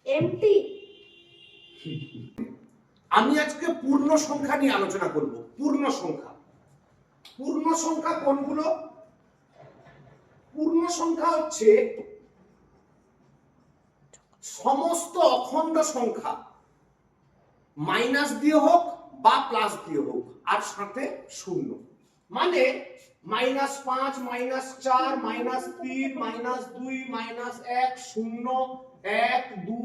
MT. আমি আজকে পূর্ণ সংখ্যা নিয়ে আলোচনা করব। পূর্ণ সংখ্যা। পূর্ণ সংখ্যা কোনগুলো? পূর্ণ সংখ্যা হচ্ছে সমস্ত অখণ্ড সংখ্যা, মাইনাস দিয়ে হোক বা প্লাস দিয়ে হোক, আর সাথে শূন্য। মানে -5, -4, -3, -2, -1, 0, 1, 2,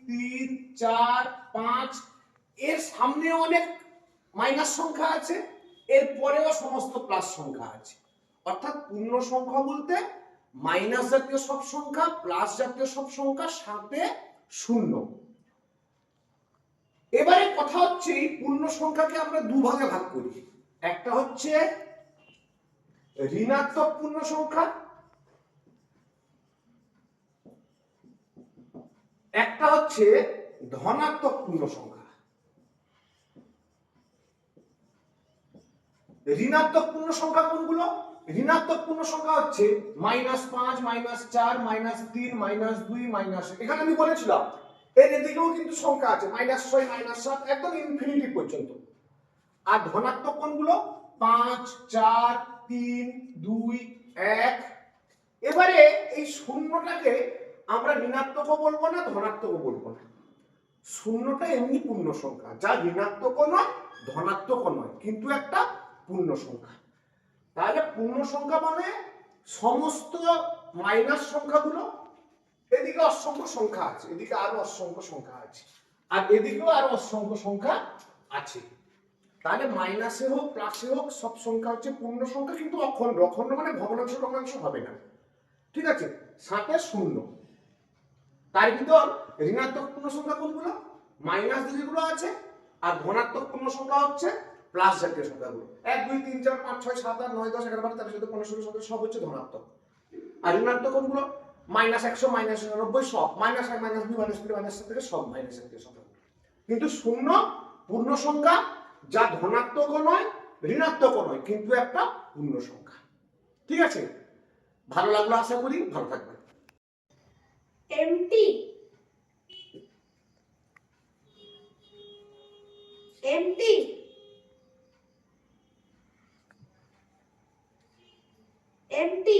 3, 4, 5। এর সামনে অনেক মাইনাস সংখ্যা আছে, এর পরেও সমস্ত প্লাস সংখ্যা আছে। অর্থাৎ পূর্ণ সংখ্যা বলতে মাইনাস জাতীয় সব সংখ্যা, প্লাস জাতীয় সব সংখ্যা, সাথে শূন্য। এবারে কথা হচ্ছে এই পূর্ণ সংখ্যাকে আমরা দুভাগে ভাগ করি। একটা হচ্ছে ঋণাত্মক পূর্ণ সংখ্যা, একটা হচ্ছে ধনাত্মক পূর্ণ সংখ্যা। ঋণাত্মক পূর্ণ সংখ্যা কোনগুলো? ঋণাত্মক পূর্ণ সংখ্যা হচ্ছে -5, -4, -3, -2, -1। এখানে আমি বলেছিলাম এর এদিকেও কিন্তু সংখ্যা আছে, -6, -7, একদম ইনফিনিটি পর্যন্ত। আর ধনাত্মক কোনগুলো? 5, 4, 3, 2, 1। এবারে এই শূন্যটাকে আমরা ঋণাত্মকও বলবো না, ধনাত্মকও বলবো না। শূন্যটা এমনি পূর্ণ সংখ্যা, যা ঋণাত্মকও নয় ধনাত্মকও নয়, কিন্তু একটা পূর্ণ সংখ্যা। তাহলে পূর্ণ সংখ্যা মানে সমস্ত মাইনাস সংখ্যাগুলো, এদিকে অসংখ্য সংখ্যা আছে, এদিকে আরো অসংখ্য সংখ্যা আছে, আর এদিকেও আরো অসংখ্য সংখ্যা আছে। তাহলে মাইনাসে হোক প্লাসে হোক সব সংখ্যা হচ্ছে পূর্ণ সংখ্যা, কিন্তু অখণ্ড। অখণ্ড মানে ভগ্নাংশ টগ্নাংশ হবে না, ঠিক আছে? সাথে শূন্য। তার ভিতর ঋণাত্মক পূর্ণ সংখ্যা কোনগুলো? মাইনাস যেগুলো আছে। আর ধনাত্মক পূর্ণ সংখ্যা হচ্ছে প্লাস জাতীয় সংখ্যাগুলো। 1, 2, 3, 4, 5, 6, 7, 8, 9, 10, 11, 12, 13, 14, 15, 16, 17 সব হচ্ছে ধনাত্মক। আর ঋণাত্মক কোনগুলো? -100, -99 সব, -1, -2, -3, -7 থেকে সব মাইনাস জাতীয় সংখ্যা। কিন্তু শূন্য পূর্ণ সংখ্যা, যা ধনাত্মকও নয় ঋণাত্মকও নয়, কিন্তু একটা পূর্ণ সংখ্যা। ঠিক আছে? ভালো লাগলো আশা করি, ভালো থাকবেন। এমটি। এমটি। এমটি।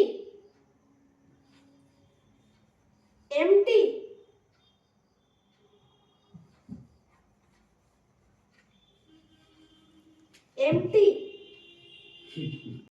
এমটি। এমটি।